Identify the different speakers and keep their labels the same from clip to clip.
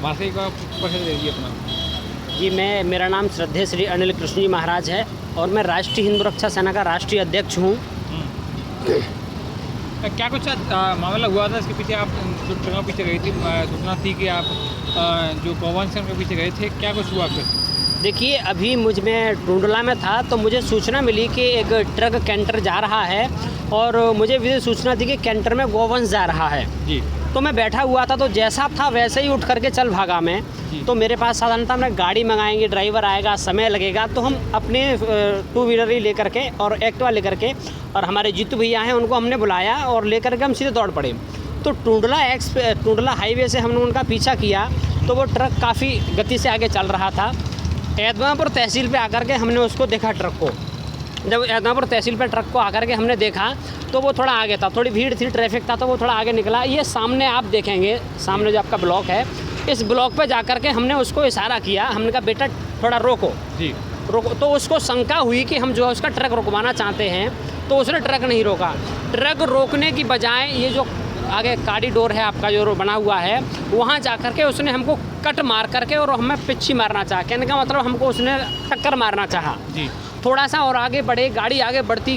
Speaker 1: वार्षिक का परिचय दे दीजिए अपना।
Speaker 2: जी मेरा नाम श्रद्धेय श्री अनिल कृष्ण जी महाराज है और मैं राष्ट्रीय हिंदू रक्षा सेना का राष्ट्रीय अध्यक्ष हूँ।
Speaker 1: क्या कुछ मामला हुआ था इसके पीछे? आप जो ट्रकों पीछे गई थी, सूचना थी कि आप जो गौवंश के पीछे गए थे, क्या कुछ हुआ फिर?
Speaker 2: देखिए, अभी मैं टुंडला में था तो मुझे सूचना मिली कि एक ट्रक कैंटर जा रहा है और मुझे भी सूचना थी कि कैंटर में गौवंश जा रहा है
Speaker 1: जी।
Speaker 2: तो मैं बैठा हुआ था, तो जैसा था वैसे ही उठ करके चल भागा मैं। तो मेरे पास साधारणतः हमने गाड़ी मंगाएंगे, ड्राइवर आएगा, समय लगेगा, तो हम अपने टू व्हीलर ही लेकर के और एक्टिवा लेकर के और हमारे जीतू भैया हैं उनको हमने बुलाया और लेकर के हम सीधे दौड़ पड़े। तो टुंडला हाईवे से हमने उनका पीछा किया तो वो ट्रक काफ़ी गति से आगे चल रहा था। ऐदमापुर तहसील पे आकर के हमने उसको देखा ट्रक को। जब ऐदमापुर तहसील पे ट्रक को आकर के हमने देखा तो वो थोड़ा आगे था, थोड़ी भीड़ थी, ट्रैफिक था, तो वो थोड़ा आगे निकला। ये सामने आप देखेंगे, सामने जो आपका ब्लॉक है, इस ब्लॉक पे जाकर के हमने उसको इशारा किया। हमने कहा बेटा थोड़ा रोको
Speaker 1: जी,
Speaker 2: रोको। तो उसको शंका हुई कि हम जो है उसका ट्रक रुकवाना चाहते हैं, तो उसने ट्रक नहीं रोका। ट्रक रोकने की बजाय ये जो आगे कॉरिडोर है आपका जो बना हुआ है, वहाँ जा कर के उसने हमको कट मार करके और हमें पिच्छी मारना चाहा। कहने का मतलब हमको उसने टक्कर मारना चाहा
Speaker 1: जी।
Speaker 2: थोड़ा सा और आगे बढ़े, गाड़ी आगे बढ़ती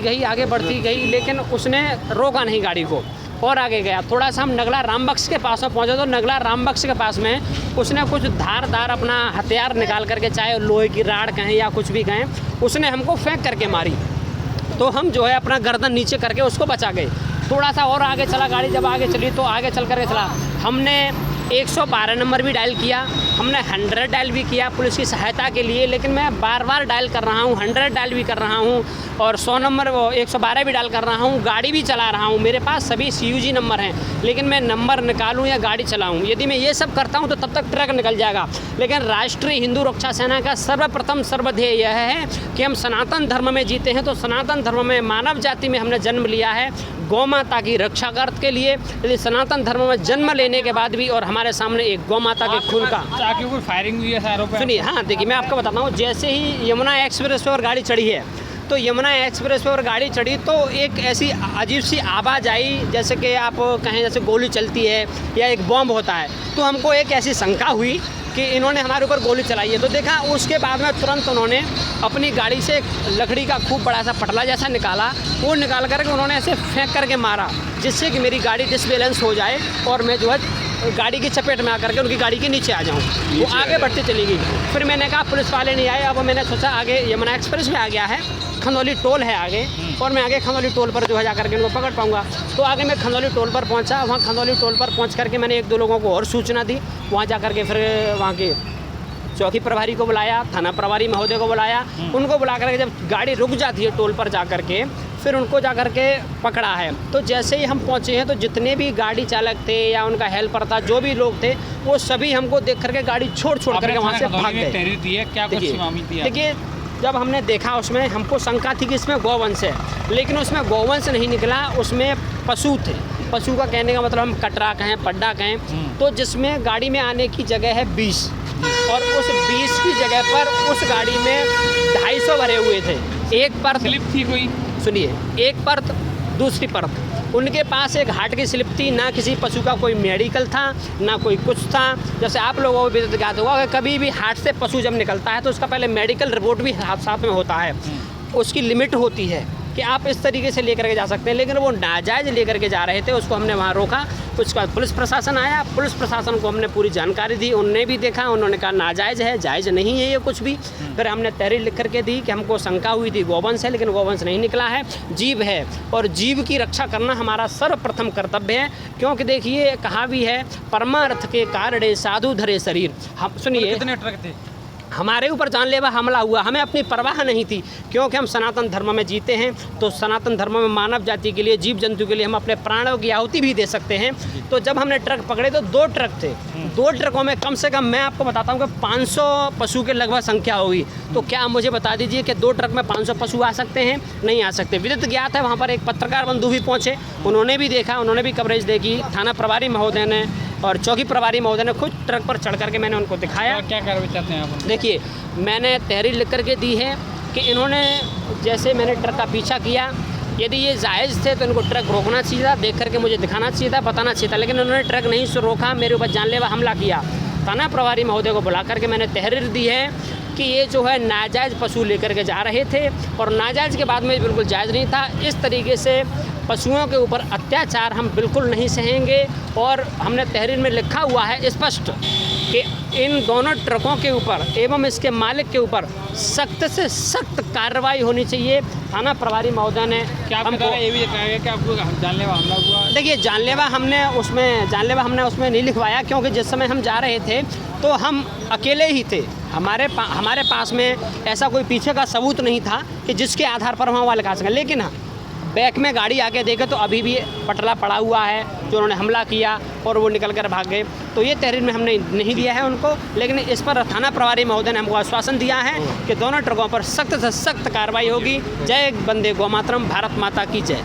Speaker 2: गई, लेकिन उसने रोका नहीं गाड़ी को और आगे गया। थोड़ा सा हम नगला रामबख्श के पास में पहुँचे तो नगला रामबख्श के पास में उसने कुछ धारदार अपना हथियार निकाल करके, चाहे लोहे की राड़ कहें या कुछ भी कहें, उसने हमको फेंक करके मारी। तो हम जो है अपना गर्दन नीचे करके उसको बचा गए। थोड़ा सा और आगे चला गाड़ी, जब आगे चली तो आगे चल करके चला। हमने 112 नंबर भी डायल किया, हमने 100 डायल भी किया पुलिस की सहायता के लिए, लेकिन मैं बार बार डायल कर रहा हूँ, 100 डायल भी कर रहा हूँ और 100 नंबर 112 भी डायल कर रहा हूँ, गाड़ी भी चला रहा हूँ। मेरे पास सभी CUG नंबर हैं, लेकिन मैं नंबर निकालूँ या गाड़ी चलाऊँ, यदि मैं ये सब करता हूँ तो तब तक ट्रक निकल जाएगा। लेकिन राष्ट्रीय हिंदू रक्षा सेना का सर्वप्रथम सर्वध्येय यह है कि हम सनातन धर्म में जीते हैं। तो सनातन धर्म में, मानव जाति में हमने जन्म लिया है गौ माता की रक्षा करने के लिए। यदि सनातन धर्म में जन्म लेने के बाद भी और हमारे सामने एक गौ माता के खून का
Speaker 1: कोई फायरिंग हुई है सारों पे?
Speaker 2: सुनिए, हाँ देखिए, मैं आपको बताता हूँ। जैसे ही यमुना एक्सप्रेस पर गाड़ी चढ़ी है, तो यमुना एक्सप्रेस पर गाड़ी चढ़ी तो एक ऐसी अजीब सी आवाज़ आई, जैसे कि आप कहें जैसे गोली चलती है या एक बॉम्ब होता है। तो हमको एक ऐसी शंका हुई कि इन्होंने हमारे ऊपर गोली चलाई है। तो देखा, उसके बाद में तुरंत उन्होंने अपनी गाड़ी से एक लकड़ी का खूब बड़ा सा पटला जैसा निकाला, वो निकाल करके उन्होंने ऐसे फेंक करके मारा, जिससे कि मेरी गाड़ी डिसबैलेंस हो जाए और मैं जो है गाड़ी की चपेट में आकर के उनकी गाड़ी के नीचे आ जाऊँ। वो आगे बढ़ती चली गई। फिर मैंने कहा पुलिस वाले नहीं आए, अब मैंने सोचा आगे यमुना एक्सप्रेस में आ गया है, खंदौली टोल है आगे, और मैं आगे खंदौली टोल पर जो है जाकर के उनको पकड़ पाऊँगा। तो आगे मैं खंदौली टोल पर पहुँचा। वहाँ खंदौली टोल पर पहुँच करके मैंने 1-2 लोगों को और सूचना दी। वहाँ जा कर के फिर वहाँ के चौकी प्रभारी को बुलाया, थाना प्रभारी महोदय को बुलाया। उनको बुला करके जब गाड़ी रुक जाती है टोल पर जा कर के, फिर उनको जा कर के पकड़ा है। तो जैसे ही हम पहुँचे हैं तो जितने भी गाड़ी चालक थे या उनका हेल्पर था, जो भी लोग थे, वो सभी हमको देख करके गाड़ी छोड़ करके वहाँ से भाग गए। देखिए, जब हमने देखा उसमें हमको शंका थी कि इसमें गौवंश है, लेकिन उसमें गौवंश नहीं निकला, उसमें पशु थे। पशु का कहने का मतलब हम कटरा कहें, पड्डा कहें, तो जिसमें गाड़ी में आने की जगह है 20 और उस 20 की जगह पर उस गाड़ी में 250 भरे हुए थे। एक परत
Speaker 1: स्लिप थी कोई? सुनिए,
Speaker 2: एक परत, दूसरी परत। उनके पास एक हार्ट की स्लिप थी, ना किसी पशु का कोई मेडिकल था, ना कोई कुछ था। जैसे आप लोगों को भी ज्ञात होगा कि कभी भी हार्ट से पशु जब निकलता है तो उसका पहले मेडिकल रिपोर्ट भी साथ में होता है। उसकी लिमिट होती है कि आप इस तरीके से लेकर के जा सकते हैं, लेकिन वो नाजायज़ लेकर के जा रहे थे। उसको हमने वहाँ रोका। उसके बाद पुलिस प्रशासन आया, पुलिस प्रशासन को हमने पूरी जानकारी दी, उनने भी देखा, उन्होंने कहा नाजायज़ है, जायज़ नहीं है ये कुछ भी। फिर हमने तहरीर लिख करके दी कि हमको शंका हुई थी गौवंश है, लेकिन गौवंश नहीं निकला है, जीव है, और जीव की रक्षा करना हमारा सर्वप्रथम कर्तव्य है। क्योंकि देखिए, कहा भी है परमार्थ के कारणे साधु धरे शरीर। हम सुनिए,
Speaker 1: कितने ट्रक थे?
Speaker 2: हमारे ऊपर जानलेवा हमला हुआ, हमें अपनी परवाह नहीं थी, क्योंकि हम सनातन धर्म में जीते हैं। तो सनातन धर्म में मानव जाति के लिए, जीव जंतु के लिए हम अपने प्राणों की आहुति भी दे सकते हैं। तो जब हमने ट्रक पकड़े तो 2 ट्रक थे। 2 ट्रकों में कम से कम मैं आपको बताता हूँ कि 500 पशु के लगभग संख्या होगी। तो क्या आप मुझे बता दीजिए कि 2 ट्रक में 500 पशु आ सकते हैं? नहीं आ सकते। विदित ज्ञात है, वहाँ पर एक पत्रकार बंधु भी पहुँचे, उन्होंने भी देखा, उन्होंने भी कवरेज देखी। थाना प्रभारी महोदय ने और चौकी प्रभारी महोदय ने खुद ट्रक पर चढ़ करके मैंने उनको दिखाया।
Speaker 1: क्या कार्रवाई चाहते हैं आप?
Speaker 2: देखिए, मैंने तहरीर लिख करके दी है कि इन्होंने, जैसे मैंने ट्रक का पीछा किया, यदि ये जायज़ थे तो इनको ट्रक रोकना चाहिए था, देख करके मुझे दिखाना चाहिए था, बताना चाहिए था, लेकिन उन्होंने ट्रक नहीं से रोका, मेरे ऊपर जानलेवा हमला किया। थाना प्रभारी महोदय को बुला करके मैंने तहरीर दी है कि ये जो है नाजायज़ पशु लेकर के जा रहे थे और नाजायज़ के बाद में बिल्कुल जायज़ नहीं था। इस तरीके से पशुओं के ऊपर अत्याचार हम बिल्कुल नहीं सहेंगे और हमने तहरीर में लिखा हुआ है स्पष्ट कि इन दोनों ट्रकों के ऊपर एवं इसके मालिक के ऊपर सख्त से सख्त कार्रवाई होनी चाहिए। थाना प्रभारी महोदय ने
Speaker 1: क्या आपके द्वारा ये भी दिखाया गया कि आपको जानलेवा हमला हुआ?
Speaker 2: देखिए, जानलेवा हमने उसमें नहीं लिखवाया, क्योंकि जिस समय हम जा रहे थे तो हम अकेले ही थे। हमारे पास में ऐसा कोई पीछे का सबूत नहीं था कि जिसके आधार पर हम वहाँ लिखा सकें। लेकिन हाँ, बैक में गाड़ी आके देखे तो अभी भी पटला पड़ा हुआ है जो उन्होंने हमला किया और वो निकल कर भाग गए। तो ये तहरीर में हमने नहीं दिया है उनको, लेकिन इस पर थाना प्रभारी महोदय ने हमको आश्वासन दिया है कि दोनों ट्रकों पर सख्त से सख्त कार्रवाई होगी। जय वंदे गौ मातरम, भारत माता की जय।